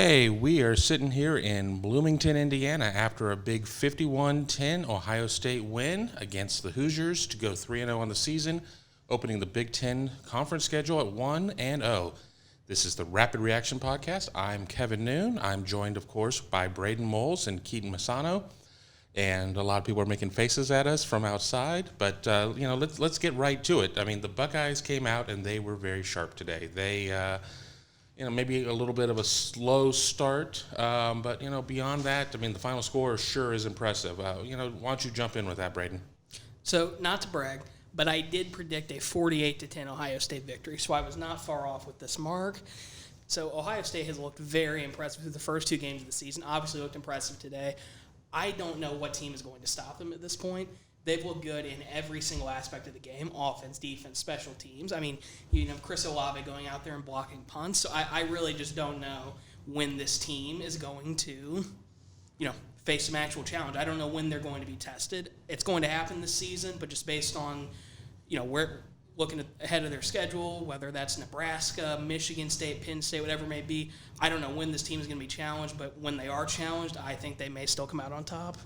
Hey, we are sitting here in Bloomington, Indiana after a big 51-10 Ohio State win against the Hoosiers to go 3-0 on the season, opening the Big Ten conference schedule at 1-0. This is the Rapid Reaction Podcast. I'm Kevin Noon. I'm joined, of course, by Braden Moles and Keaton Masano. And a lot of people are making faces at us from outside, but let's get right to it. I mean, the Buckeyes came out and they were very sharp today. They maybe a little bit of a slow start, but beyond that, I mean, the final score sure is impressive. Why don't you jump in with that, Braden? So, not to brag, but I did predict a 48-10 Ohio State victory, so I was not far off with this mark. So, Ohio State has looked very impressive through the first two games of the season. Obviously, looked impressive today. I don't know what team is going to stop them at this point. They've looked good in every single aspect of the game, offense, defense, special teams. I mean, Chris Olave going out there and blocking punts. So I really just don't know when this team is going to, face some actual challenge. I don't know when they're going to be tested. It's going to happen this season, but just based on, where looking ahead of their schedule, whether that's Nebraska, Michigan State, Penn State, whatever it may be, I don't know when this team is going to be challenged, but when they are challenged, I think they may still come out on top.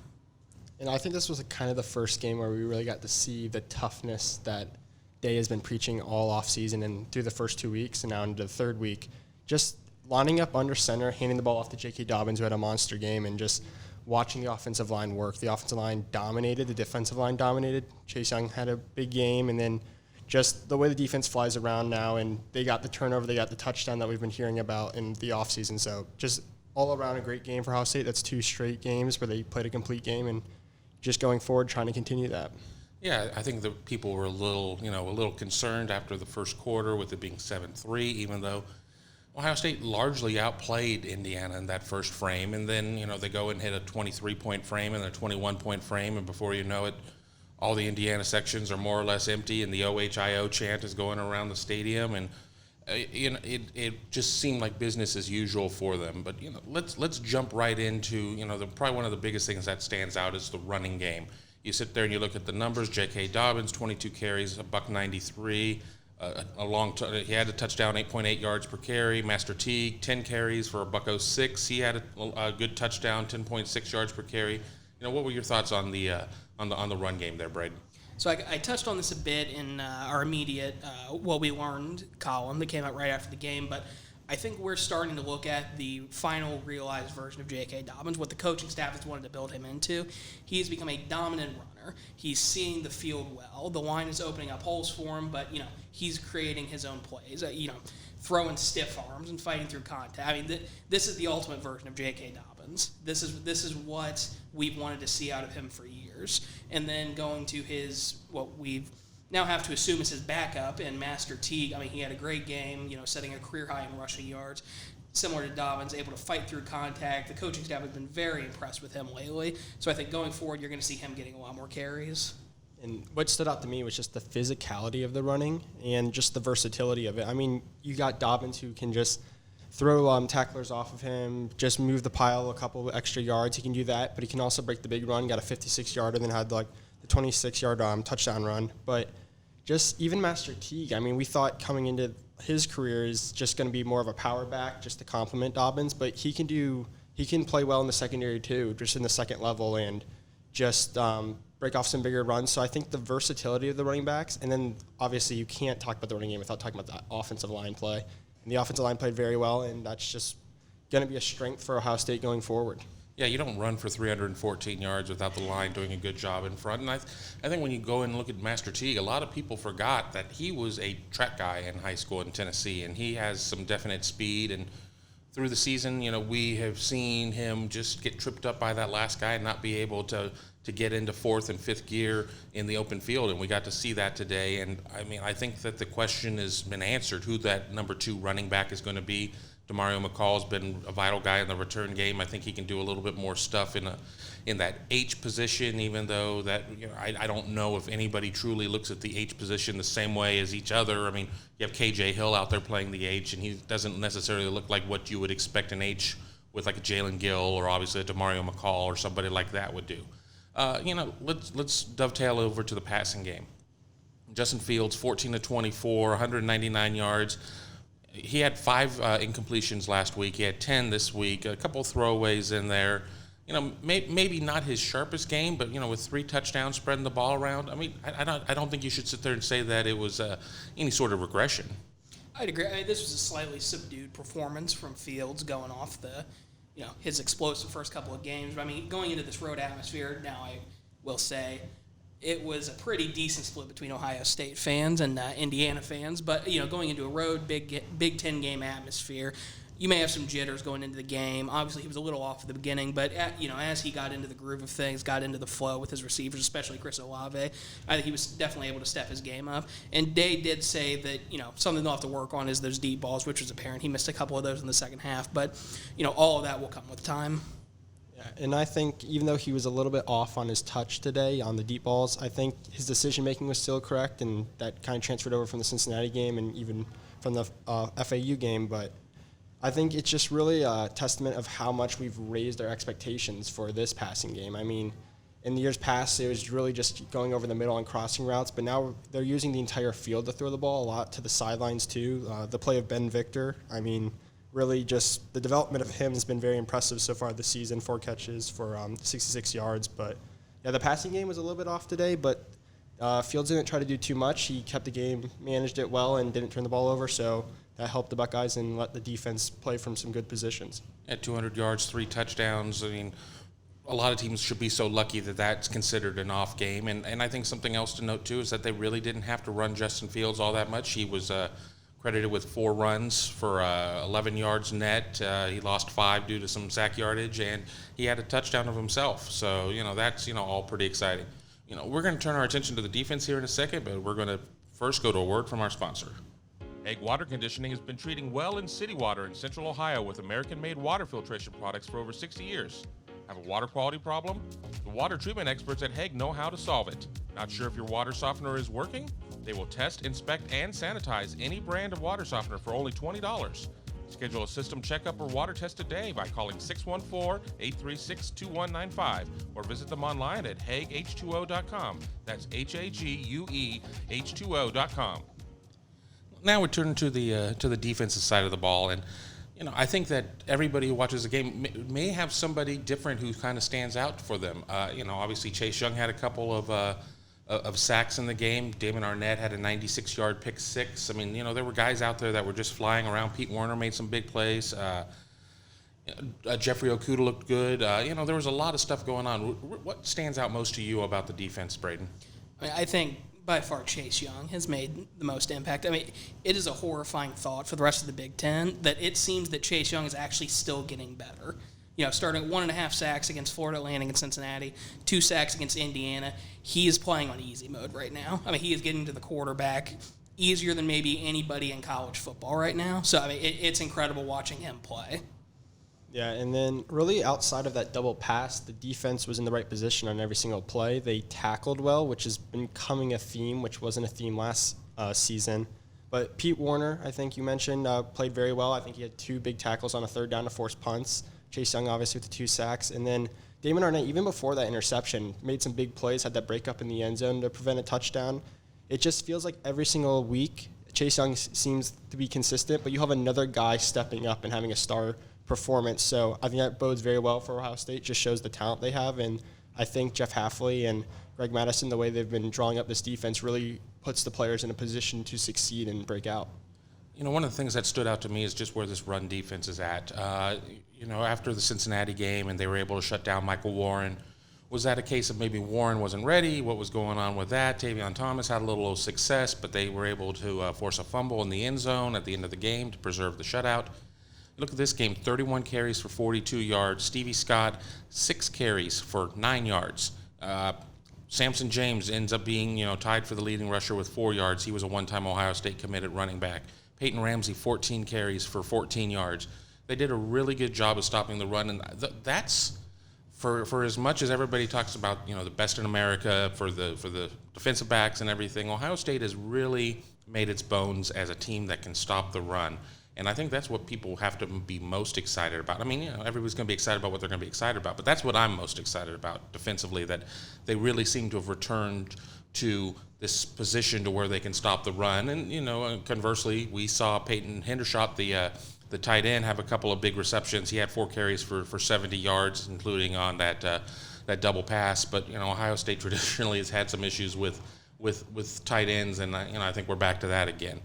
And I think this was kind of the first game where we really got to see the toughness that Day has been preaching all offseason and through the first 2 weeks and now into the third week. Just lining up under center, handing the ball off to J.K. Dobbins, who had a monster game, and just watching the offensive line work. The offensive line dominated. The defensive line dominated. Chase Young had a big game, and then just the way the defense flies around now, and they got the turnover, they got the touchdown that we've been hearing about in the offseason. So just all around a great game for Ohio State. That's 2 straight games where they played a complete game, and just going forward, trying to continue that. Yeah, I think the people were a little concerned after the first quarter with it being 7-3, even though Ohio State largely outplayed Indiana in that first frame. And then, they go and hit a 23-point frame and a 21-point frame, and before you know it, all the Indiana sections are more or less empty, and the OHIO chant is going around the stadium, and it just seemed like business as usual for them. But let's jump right into probably one of the biggest things that stands out is the running game. You sit there and you look at the numbers. J.K. Dobbins, 22 carries, $193. He had a touchdown, 8.8 yards per carry. Master Teague, 10 carries for $106. He had a good touchdown, 10.6 yards per carry. What were your thoughts on the run game there, Braden? So I touched on this a bit in our immediate What We Learned column that came out right after the game, but I think we're starting to look at the final realized version of J.K. Dobbins, what the coaching staff has wanted to build him into. He has become a dominant runner. He's seeing the field well. The line is opening up holes for him, but, he's creating his own plays, throwing stiff arms and fighting through contact. I mean, this is the ultimate version of J.K. Dobbins. This is what we've wanted to see out of him for years. And then going to what we've now have to assume is his backup and Master Teague. I mean, he had a great game, setting a career high in rushing yards. Similar to Dobbins, able to fight through contact. The coaching staff has been very impressed with him lately. So I think going forward, you're going to see him getting a lot more carries. And what stood out to me was just the physicality of the running and just the versatility of it. I mean, you got Dobbins who can just throw tacklers off of him, just move the pile a couple of extra yards. He can do that, but he can also break the big run. Got a 56-yarder, then had the 26-yard touchdown run. But just even Master Teague, I mean, we thought coming into his career is just going to be more of a power back just to complement Dobbins, but he can play well in the secondary too, just in the second level, and just break off some bigger runs. So I think the versatility of the running backs, and then obviously you can't talk about the running game without talking about the offensive line play. And the offensive line played very well, and that's just going to be a strength for Ohio State going forward. Yeah, you don't run for 314 yards without the line doing a good job in front. And I think when you go and look at Master Teague, a lot of people forgot that he was a track guy in high school in Tennessee, and he has some definite speed. And through the season, we have seen him just get tripped up by that last guy and not be able to get into fourth and fifth gear in the open field, and we got to see that today. And, I mean, I think that the question has been answered, who that number 2 running back is going to be. DeMario McCall's been a vital guy in the return game. I think he can do a little bit more stuff in that H position, even though that I don't know if anybody truly looks at the H position the same way as each other. I mean, you have KJ Hill out there playing the H, and he doesn't necessarily look like what you would expect an H with like a Jalen Gill or obviously a DeMario McCall or somebody like that would do. Let's dovetail over to the passing game. Justin Fields, 14 to 24, 199 yards. He had 5 incompletions last week. He had 10 this week. A couple throwaways in there. Maybe not his sharpest game, but with 3 touchdowns spreading the ball around. I mean, I don't think you should sit there and say that it was any sort of regression. I'd agree. I mean, this was a slightly subdued performance from Fields going off his explosive first couple of games. But I mean, going into this road atmosphere, now I will say it was a pretty decent split between Ohio State fans and Indiana fans. But going into a road Big Ten game atmosphere, you may have some jitters going into the game. Obviously, he was a little off at the beginning, but as he got into the groove of things, got into the flow with his receivers, especially Chris Olave, I think he was definitely able to step his game up. And Day did say that something they'll have to work on is those deep balls, which was apparent. He missed a couple of those in the second half, but all of that will come with time. Yeah, and I think even though he was a little bit off on his touch today on the deep balls, I think his decision making was still correct, and that kind of transferred over from the Cincinnati game and even from the FAU game, but I think it's just really a testament of how much we've raised our expectations for this passing game. I mean, in the years past, it was really just going over the middle and crossing routes, but now they're using the entire field to throw the ball, a lot to the sidelines too. The play of Ben Victor, I mean, really just the development of him has been very impressive so far this season. 4 catches for 66 yards. But, yeah, the passing game was a little bit off today, but Fields didn't try to do too much. He kept the game, managed it well, and didn't turn the ball over, so that helped the Buckeyes and let the defense play from some good positions. At 200 yards, 3 touchdowns. I mean, a lot of teams should be so lucky that that's considered an off game. And I think something else to note, too, is that they really didn't have to run Justin Fields all that much. He was credited with 4 runs for 11 yards net. He lost 5 due to some sack yardage, and he had a touchdown of himself. So, that's, all pretty exciting. We're going to turn our attention to the defense here in a second, but we're going to first go to a word from our sponsor. Egg Water Conditioning has been treating well in city water in Central Ohio with American-made water filtration products for over 60 years. Have a water quality problem? The water treatment experts at Hague know how to solve it. Not sure if your water softener is working? They will test, inspect, and sanitize any brand of water softener for only $20. Schedule a system checkup or water test today by calling 614-836-2195 or visit them online at HagueH2O.com. That's HagueH2O.com. Now we're turning to the defensive side of the ball, and I think that everybody who watches the game may have somebody different who kind of stands out for them. Obviously Chase Young had a couple of sacks in the game. Damon Arnett had a 96-yard pick 6. I mean, there were guys out there that were just flying around. Pete Werner made some big plays. Jeffrey Okuda looked good. There was a lot of stuff going on. What stands out most to you about the defense, Braden? I think by far Chase Young has made the most impact. I mean, it is a horrifying thought for the rest of the Big Ten that it seems that Chase Young is actually still getting better. Starting at 1.5 sacks against Florida Atlantic and Cincinnati, 2 sacks against Indiana. He is playing on easy mode right now. I mean, he is getting to the quarterback easier than maybe anybody in college football right now. So, I mean, it's incredible watching him play. Yeah, and then really outside of that double pass, the defense was in the right position on every single play. They tackled well, which has been becoming a theme, which wasn't a theme last season. But Pete Werner, I think you mentioned, played very well. I think he had 2 big tackles on a 3rd down to force punts. Chase Young, obviously, with the 2 sacks. And then Damon Arnett, even before that interception, made some big plays, had that breakup in the end zone to prevent a touchdown. It just feels like every single week, Chase Young seems to be consistent, but you have another guy stepping up and having a star performance. So I think that bodes very well for Ohio State, just shows the talent they have. And I think Jeff Hafley and Greg Madison, the way they've been drawing up this defense, really puts the players in a position to succeed and break out. One of the things that stood out to me is just where this run defense is at. After the Cincinnati game and they were able to shut down Michael Warren, was that a case of maybe Warren wasn't ready? What was going on with that? Tavion Thomas had a little success, but they were able to force a fumble in the end zone at the end of the game to preserve the shutout. Look at this game, 31 carries for 42 yards. Stevie Scott, 6 carries for 9 yards. Samson James ends up being, tied for the leading rusher with 4 yards. He was a one-time Ohio State committed running back. Peyton Ramsey, 14 carries for 14 yards. They did a really good job of stopping the run, and that's for as much as everybody talks about, the best in America for the defensive backs and everything. Ohio State has really made its bones as a team that can stop the run. And I think that's what people have to be most excited about. I mean, everybody's going to be excited about what they're going to be excited about, but that's what I'm most excited about defensively, that they really seem to have returned to this position to where they can stop the run. And, conversely, we saw Peyton Hendershot, the tight end, have a couple of big receptions. He had 4 carries for 70 yards, including on that double pass. But, Ohio State traditionally has had some issues with tight ends, and, I think we're back to that again.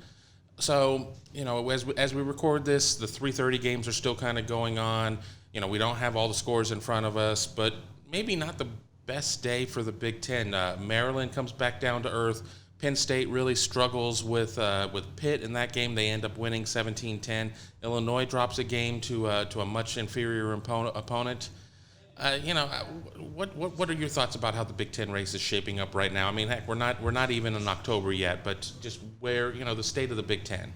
So, as we record this, the 3:30 games are still kind of going on. We don't have all the scores in front of us, but maybe not the best day for the Big Ten. Maryland comes back down to earth. Penn State really struggles with Pitt in that game. They end up winning 17-10. Illinois drops a game to a much inferior opponent. What are your thoughts about how the Big Ten race is shaping up right now? I mean, heck, we're not even in October yet, but just where the state of the Big Ten.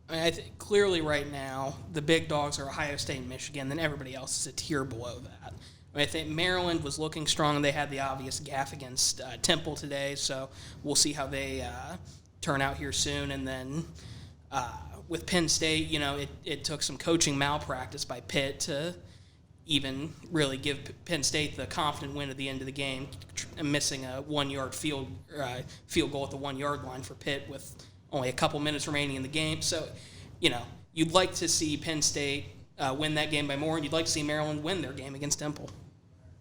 I think clearly right now the big dogs are Ohio State and Michigan. Then everybody else is a tier below that. I think Maryland was looking strong. They had the obvious gaffe against Temple today, so we'll see how they turn out here soon. And then with Penn State, it took some coaching malpractice by Pitt to even really give Penn State the confident win at the end of the game, missing a 1-yard field goal at the 1-yard line for Pitt with only a couple minutes remaining in the game. So, you'd like to see Penn State win that game by more, and you'd like to see Maryland win their game against Temple.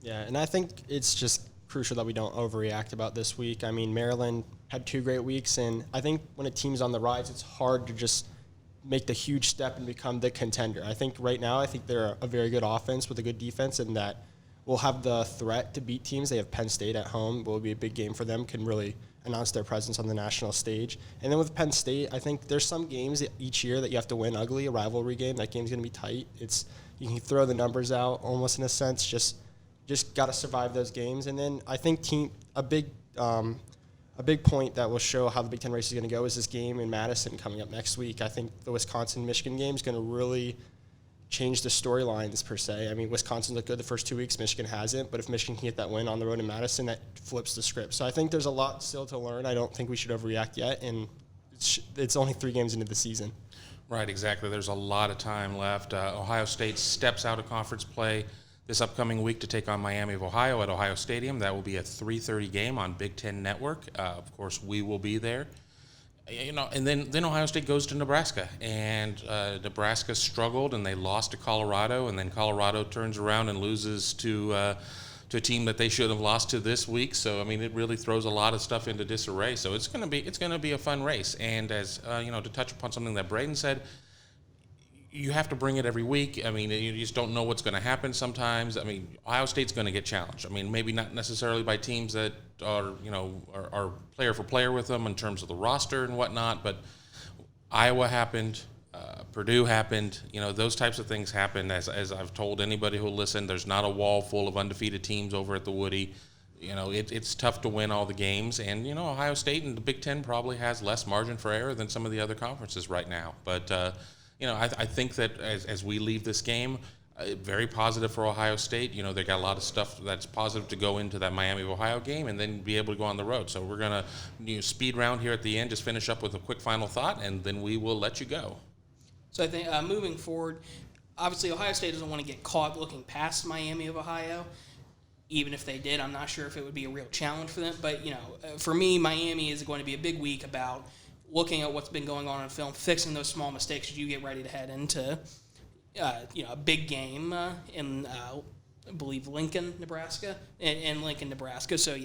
Yeah, and I think it's just crucial that we don't overreact about this week. I mean, Maryland had 2 great weeks, and I think when a team's on the rise, it's hard to just make the huge step and become the contender. I think right now, they're a very good offense with a good defense, and that will have the threat to beat teams. They have Penn State at home. Will be a big game for them, can really announce their presence on the national stage. And then with Penn State, I think there's some games each year that you have to win ugly, a rivalry game. That game's going to be tight. You can throw the numbers out almost in a sense, just got to survive those games. And then I think a big point that will show how the Big Ten race is going to go is this game in Madison coming up next week. I think the Wisconsin-Michigan game is going to really change the storylines per se. I mean, Wisconsin looked good the first 2 weeks. Michigan hasn't. But if Michigan can get that win on the road in Madison, that flips the script. So I think there's a lot still to learn. I don't think we should overreact yet. And it's only 3 games into the season. Right, exactly. There's a lot of time left. Ohio State steps out of conference play this upcoming week to take on Miami of Ohio at Ohio Stadium. That will be a 3:30 game on Big Ten Network. Of course, we will be there. And then Ohio State goes to Nebraska, and Nebraska struggled, and they lost to Colorado, and then Colorado turns around and loses to a team that they should have lost to this week. So I mean, it really throws a lot of stuff into disarray. So it's going to be a fun race. And as to touch upon something that Braden said, you have to bring it every week. I mean, you just don't know what's going to happen sometimes. I mean, Ohio State's going to get challenged. I mean, maybe not necessarily by teams that are player for player with them in terms of the roster and whatnot, but Iowa happened, Purdue happened. Those types of things happen. As I've told anybody who'll listen, there's not a wall full of undefeated teams over at the Woody. It's tough to win all the games, and Ohio State and the Big Ten probably has less margin for error than some of the other conferences right now. But I think that as we leave this game, very positive for Ohio State. They got a lot of stuff that's positive to go into that Miami of Ohio game and then be able to go on the road. So we're going to speed round here at the end, just finish up with a quick final thought, and then we will let you go. So I think moving forward, obviously Ohio State doesn't want to get caught looking past Miami of Ohio. Even if they did, I'm not sure if it would be a real challenge for them. But, for me, Miami is going to be a big week about looking at what's been going on in film, fixing those small mistakes as you get ready to head into, a big game in, I believe, Lincoln, Nebraska, and Lincoln, Nebraska. So,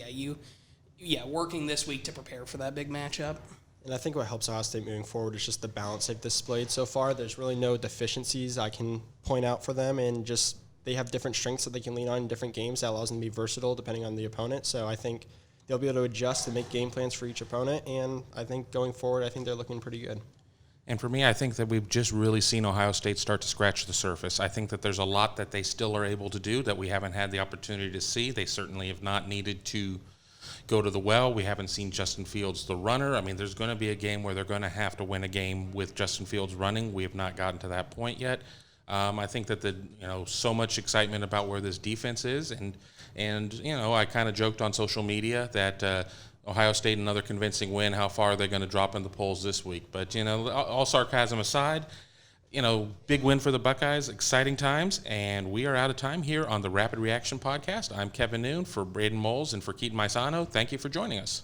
working this week to prepare for that big matchup. And I think what helps Ohio State moving forward is just the balance they've displayed so far. There's really no deficiencies I can point out for them, and just they have different strengths that they can lean on in different games that allows them to be versatile depending on the opponent. So I think they'll be able to adjust and make game plans for each opponent, and I think going forward, I think they're looking pretty good. And for me, I think that we've just really seen Ohio State start to scratch the surface. I think that there's a lot that they still are able to do that we haven't had the opportunity to see. They certainly have not needed to go to the well. We haven't seen Justin Fields, the runner. I mean, there's going to be a game where they're going to have to win a game with Justin Fields running. We have not gotten to that point yet. I think that so much excitement about where this defense is, and I kind of joked on social media that Ohio State another convincing win. How far are they going to drop in the polls this week? But all sarcasm aside, big win for the Buckeyes, exciting times, and we are out of time here on the Rapid Reaction Podcast. I'm Kevin Noon for Braden Moles and for Keaton Maisano. Thank you for joining us.